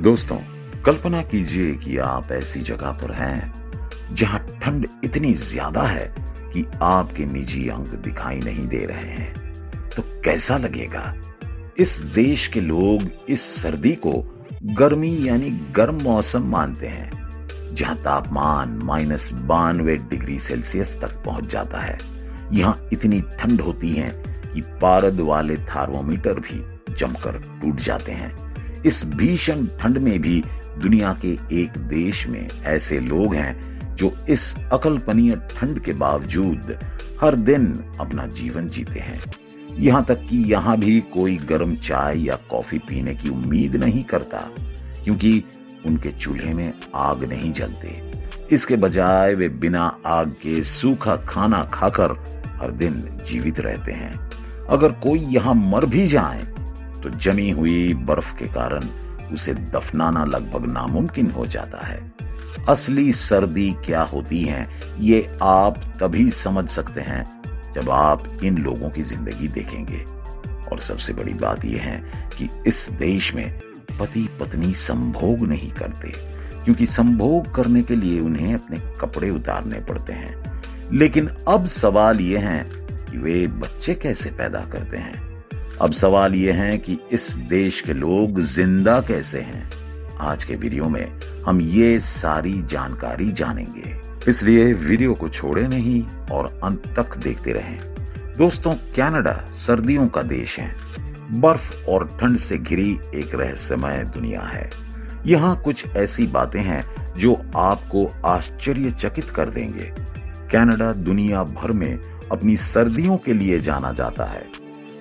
दोस्तों, कल्पना कीजिए कि आप ऐसी जगह पर हैं जहां ठंड इतनी ज्यादा है कि आपके निजी अंग दिखाई नहीं दे रहे हैं। तो कैसा लगेगा? इस देश के लोग इस सर्दी को गर्मी यानी गर्म मौसम मानते हैं, जहां तापमान -92 डिग्री सेल्सियस तक पहुंच जाता है। यहां इतनी ठंड होती है कि पारद वाले थर्मोमीटर भी जमकर टूट जाते हैं। इस भीषण ठंड में भी दुनिया के एक देश में ऐसे लोग हैं जो इस अकल्पनीय ठंड के बावजूद हर दिन अपना जीवन जीते हैं। यहां तक कि यहां भी कोई गर्म चाय या कॉफी पीने की उम्मीद नहीं करता, क्योंकि उनके चूल्हे में आग नहीं जलते। इसके बजाय वे बिना आग के सूखा खाना खाकर हर दिन जीवित रहते हैं। अगर कोई यहां मर भी जाए तो जमी हुई बर्फ के कारण उसे दफनाना लगभग नामुमकिन हो जाता है। असली सर्दी क्या होती है, ये आप तभी समझ सकते हैं जब आप इन लोगों की जिंदगी देखेंगे। और सबसे बड़ी बात यह है कि इस देश में पति पत्नी संभोग नहीं करते, क्योंकि संभोग करने के लिए उन्हें अपने कपड़े उतारने पड़ते हैं। लेकिन अब सवाल यह है कि वे बच्चे कैसे पैदा करते हैं। अब सवाल यह है कि इस देश के लोग जिंदा कैसे हैं। आज के वीडियो में हम ये सारी जानकारी जानेंगे, इसलिए वीडियो को छोड़े नहीं और अंत तक देखते रहें। दोस्तों, कनाडा सर्दियों का देश है। बर्फ और ठंड से घिरी एक रहस्यमय दुनिया है। यहाँ कुछ ऐसी बातें हैं जो आपको आश्चर्यचकित कर देंगे। कनाडा दुनिया भर में अपनी सर्दियों के लिए जाना जाता है।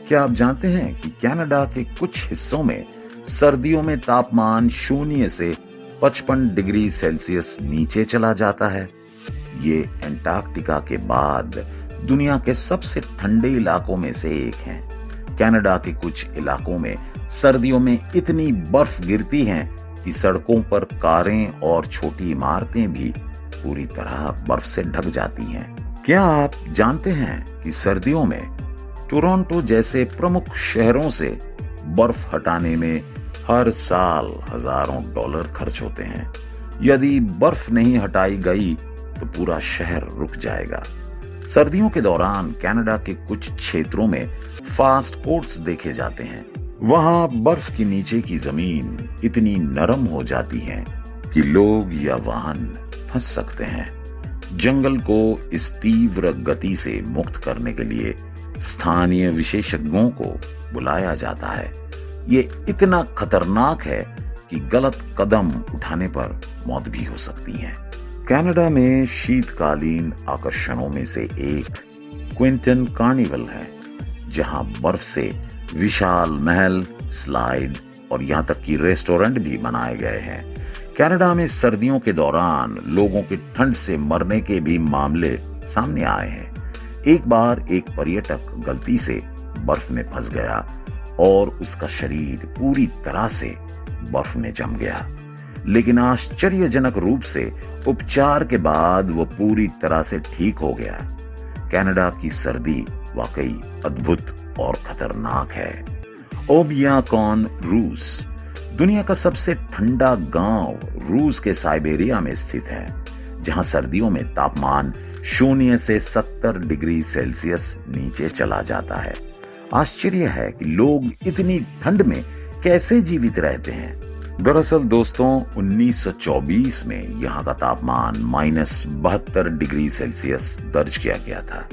क्या आप जानते हैं कि कनाडा के कुछ हिस्सों में सर्दियों में तापमान 0 से 55 डिग्री सेल्सियस नीचे चला जाता है। ये अंटार्कटिका के बाद दुनिया के सबसे ठंडे इलाकों में से एक है। कनाडा के कुछ इलाकों में सर्दियों में इतनी बर्फ गिरती है कि सड़कों पर कारें और छोटी इमारतें भी पूरी तरह बर्फ से ढक जाती हैं। क्या आप जानते हैं कि सर्दियों में टोरंटो जैसे प्रमुख शहरों से बर्फ हटाने में हर साल हजारों डॉलर खर्च होते हैं। यदि बर्फ नहीं हटाई गई तो पूरा शहर रुक जाएगा। सर्दियों के दौरान कनाडा के कुछ क्षेत्रों में फास्ट कोट्स देखे जाते हैं। वहां बर्फ के नीचे की जमीन इतनी नरम हो जाती है कि लोग या वाहन फंस सकते हैं। जंगल को इस तीव्र गति से मुक्त करने के लिए स्थानीय विशेषज्ञों को बुलाया जाता है। ये इतना खतरनाक है कि गलत कदम उठाने पर मौत भी हो सकती है। कनाडा में शीतकालीन आकर्षणों में से एक क्विंटन कार्निवल है, जहां बर्फ से विशाल महल, स्लाइड और यहां तक कि रेस्टोरेंट भी बनाए गए हैं। कनाडा में सर्दियों के दौरान लोगों के ठंड से मरने के भी मामले सामने आए हैं। एक बार एक पर्यटक गलती से बर्फ में फंस गया और उसका शरीर पूरी तरह से बर्फ में जम गया, लेकिन आश्चर्यजनक रूप से उपचार के बाद वो पूरी तरह से ठीक हो गया। कनाडा की सर्दी वाकई अद्भुत और खतरनाक है। ओबियाकॉन, रूस। दुनिया का सबसे ठंडा गांव रूस के साइबेरिया में स्थित है, जहां सर्दियों में तापमान 0 से 70 डिग्री सेल्सियस नीचे चला जाता है। आश्चर्य है कि लोग इतनी ठंड में कैसे जीवित रहते हैं। दरअसल दोस्तों, 1924 में यहाँ का तापमान -72 डिग्री सेल्सियस दर्ज किया गया था।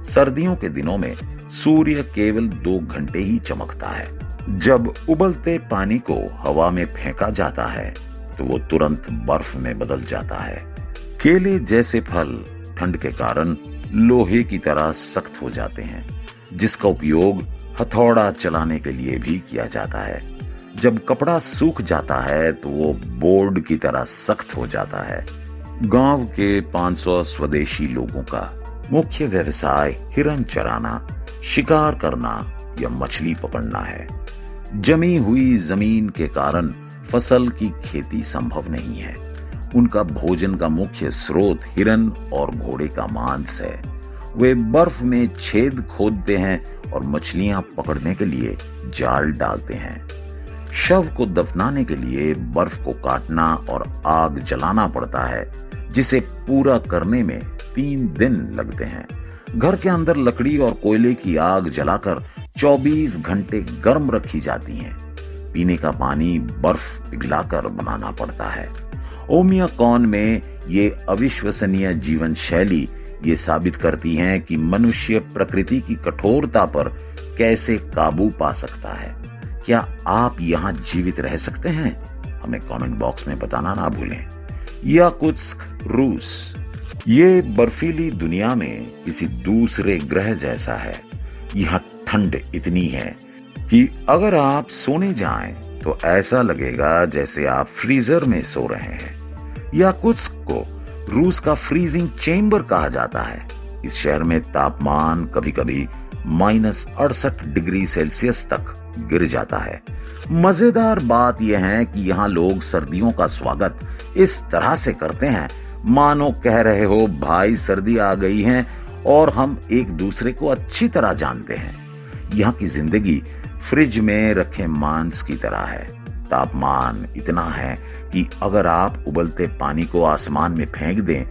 सर्दियों के दिनों में सूर्य केवल 2 घंटे ही चमकता है। जब उबलते पानी को हवा में फेंका जाता है तो वो तुरंत बर्फ में बदल जाता है। केले जैसे फल ठंड के कारण लोहे की तरह सख्त हो जाते हैं, जिसका उपयोग हथौड़ा चलाने के लिए भी किया जाता है। जब कपड़ा सूख जाता है तो वो बोर्ड की तरह सख्त हो जाता है। गांव के 500 स्वदेशी लोगों का मुख्य व्यवसाय हिरन चराना, शिकार करना या मछली पकड़ना है। जमी हुई जमीन के कारण फसल की खेती संभव नहीं है। उनका भोजन का मुख्य स्रोत हिरन और घोड़े का मांस है। वे बर्फ में छेद खोदते हैं और मछलियां पकड़ने के लिए जाल डालते हैं। शव को दफनाने के लिए बर्फ को काटना और आग जलाना पड़ता है, जिसे पूरा करने में 3 दिन लगते हैं। घर के अंदर लकड़ी और कोयले की आग जलाकर 24 घंटे गर्म रखी जाती हैं। पीने का पानी बर्फ पिघलाकर बनाना पड़ता है। ओमियाकॉन में ये अविश्वसनीय जीवन शैली ये साबित करती है कि मनुष्य प्रकृति की कठोरता पर कैसे काबू पा सकता है। क्या आप यहाँ जीवित रह सकते हैं? हमें कमेंट बॉक्स में बताना ना भूलें। याकुत्स्क, रूस। ये बर्फीली दुनिया में किसी दूसरे ग्रह जैसा है। यहाँ ठंड इतनी है कि अगर आप सोने जाएं तो ऐसा लगेगा जैसे आप फ्रीजर में सो रहे हैं। याकुत्स्क को रूस का फ्रीजिंग चेंबर कहा जाता है। इस शहर में तापमान कभी कभी -68 डिग्री सेल्सियस तक गिर जाता है। मजेदार बात यह है कि यहाँ लोग सर्दियों का स्वागत इस तरह से करते हैं मानो कह रहे हो, भाई सर्दी आ गई है और हम एक दूसरे को अच्छी तरह जानते हैं। यहाँ की जिंदगी फ्रिज में रखे मांस की तरह है। तापमान इतना है कि अगर आप उबलते पानी को आसमान में फेंक दें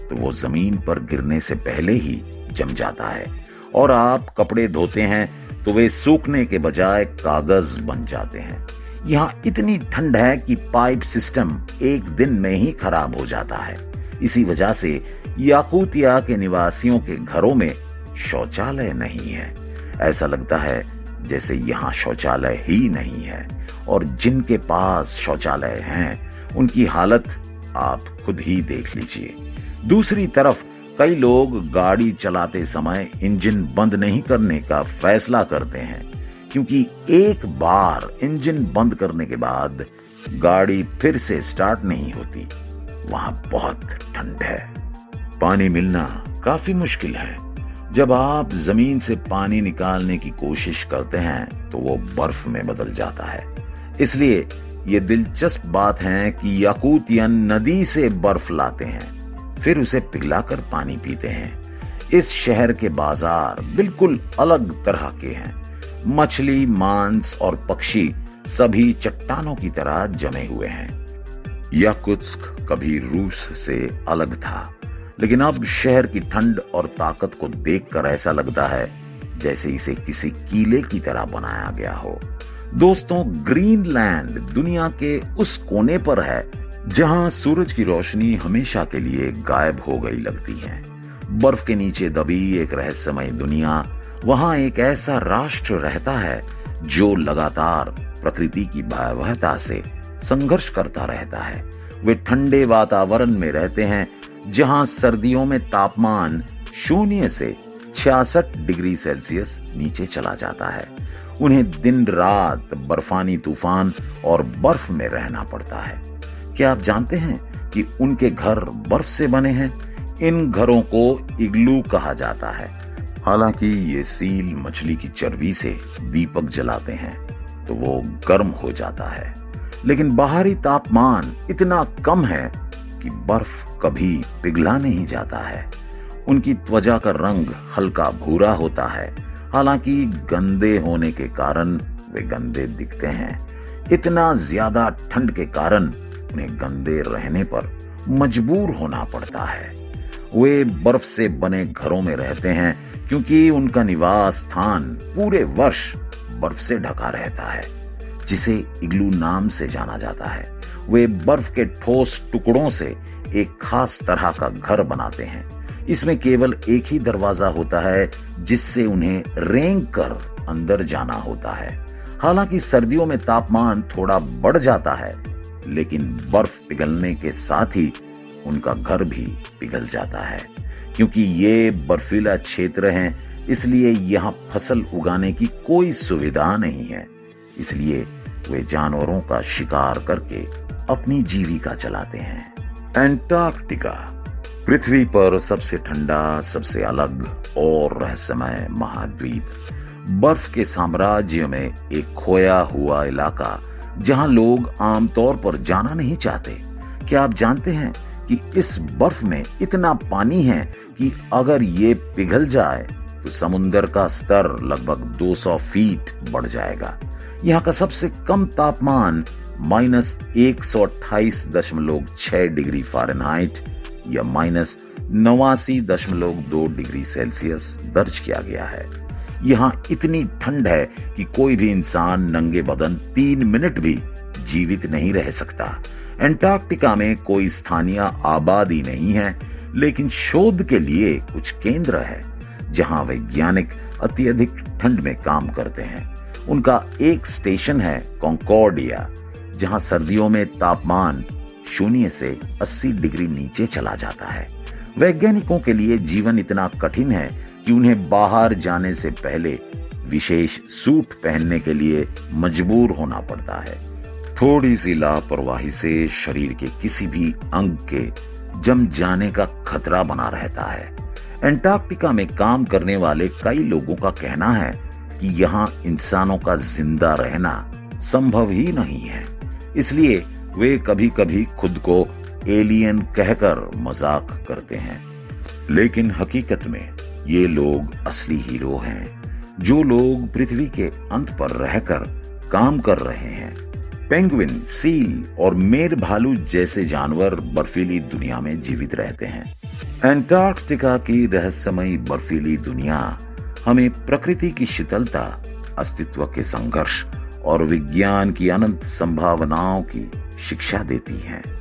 तो वो जमीन पर गिरने से पहले ही जम जाता है, और आप कपड़े धोते हैं तो वे सूखने के बजाय कागज बन जाते हैं। यहाँ इतनी ठंड है कि पाइप सिस्टम एक दिन में ही खराब हो जाता है। इसी वजह से याकुतिया के निवासियों के घरों में शौचालय नहीं है। ऐसा लगता है जैसे यहाँ शौचालय ही नहीं है, और जिनके पास शौचालय हैं उनकी हालत आप खुद ही देख लीजिए। दूसरी तरफ कई लोग गाड़ी चलाते समय इंजन बंद नहीं करने का फैसला करते हैं, क्योंकि एक बार इंजन बंद करने के बाद गाड़ी फिर से स्टार्ट नहीं होती। वहां बहुत ठंड है। पानी मिलना काफी मुश्किल है। जब आप जमीन से पानी निकालने की कोशिश करते हैं तो वो बर्फ में बदल जाता है। इसलिए ये दिलचस्प बात है कि याकुतियन नदी से बर्फ लाते हैं, फिर उसे पिघलाकर पानी पीते हैं। इस शहर के बाजार बिल्कुल अलग तरह के हैं। मछली, मांस और पक्षी सभी चट्टानों की तरह जमे हुए हैं। याकुत्स्क कभी रूस से अलग था, लेकिन अब शहर की ठंड और ताकत को देखकर ऐसा लगता है जैसे इसे किसी कीले की तरह बनाया गया हो। दोस्तों, ग्रीनलैंड दुनिया के उस कोने पर है जहां सूरज की रोशनी हमेशा के लिए गायब हो गई लगती है। बर्फ के नीचे दबी एक रहस्यमय दुनिया। वहां एक ऐसा राष्ट्र रहता है जो लगातार प्रकृति की भयावहता से संघर्ष करता रहता है। वे ठंडे वातावरण में रहते हैं जहां सर्दियों में तापमान 0 से 66 डिग्री सेल्सियस नीचे चला जाता है। उन्हें दिन रात बर्फानी तूफान और बर्फ में रहना पड़ता है। क्या आप जानते हैं कि उनके घर बर्फ से बने हैं? इन घरों को इग्लू कहा जाता है। हालांकि ये सील मछली की चर्बी से दीपक जलाते हैं तो वो गर्म हो जाता है, लेकिन बाहरी तापमान इतना कम है कि बर्फ कभी पिघला नहीं जाता है। उनकी त्वचा का रंग हल्का भूरा होता है। हालांकि गंदे होने के कारण वे गंदे दिखते हैं। इतना ज्यादा ठंड के कारण उन्हें गंदे रहने पर मजबूर होना पड़ता है। वे बर्फ से बने घरों में रहते हैं क्योंकि उनका निवास स्थान पूरे वर्ष बर्फ से ढका रहता है, जिसे इग्लू नाम से जाना जाता है। वे बर्फ के ठोस टुकड़ों से एक खास तरह का घर बनाते हैं। इसमें केवल एक ही दरवाजा होता है जिससे उन्हें रेंग कर अंदर जाना होता है। हालांकि सर्दियों में तापमान थोड़ा बढ़ जाता है, लेकिन बर्फ पिघलने के साथ ही उनका घर भी पिघल जाता है। क्योंकि ये बर्फीला क्षेत्र हैं, इसलिए यहाँ फसल उगाने की कोई सुविधा नहीं है। इसलिए वे जानवरों का शिकार करके अपनी जीविका चलाते हैं। एंटार्क्टिका, पृथ्वी पर सबसे ठंडा, सबसे अलग और रहस्यमय महाद्वीप। बर्फ के साम्राज्य में एक खोया हुआ इलाका जहां लोग आमतौर पर जाना नहीं चाहते। क्या आप जानते हैं कि इस बर्फ में इतना पानी है कि अगर ये पिघल जाए तो समुद्र का स्तर लगभग 200 फीट बढ़ जाएगा। यहाँ का सबसे कम तापमान -128.6 डिग्री फ़ारेनहाइट या -89.2 डिग्री सेल्सियस दर्ज किया गया है। यहाँ इतनी ठंड है कि कोई भी इंसान नंगे बदन 3 मिनट भी जीवित नहीं रह सकता। एंटार्क्टिका में कोई स्थानीय आबादी नहीं है, लेकिन शोध के लिए कुछ केंद्र है जहां वैज्ञानिक अत्यधिक ठंड में काम करते हैं। उनका एक स्टेशन है कॉन्कॉर्डिया, जहां सर्दियों में तापमान 0 से 80 डिग्री नीचे चला जाता है। वैज्ञानिकों के लिए जीवन इतना कठिन है कि उन्हें बाहर जाने से पहले विशेष सूट पहनने के लिए मजबूर होना पड़ता है। थोड़ी सी लापरवाही से शरीर के किसी भी अंग के जम जाने का खतरा बना रहता है। एंटार्क्टिका में काम करने वाले कई लोगों का कहना है कि यहाँ इंसानों का जिंदा रहना संभव ही नहीं है, इसलिए वे कभी कभी खुद को एलियन कहकर मजाक करते हैं। लेकिन हकीकत में ये लोग असली हीरो हैं, जो लोग पृथ्वी के अंत पर रहकर काम कर रहे हैं। पेंगुइन, सील और मेर भालू जैसे जानवर बर्फीली दुनिया में जीवित रहते हैं। एंटार्क्टिका की रहस्यमयी बर्फीली दुनिया हमें प्रकृति की शीतलता, अस्तित्व के संघर्ष और विज्ञान की अनंत संभावनाओं की शिक्षा देती है।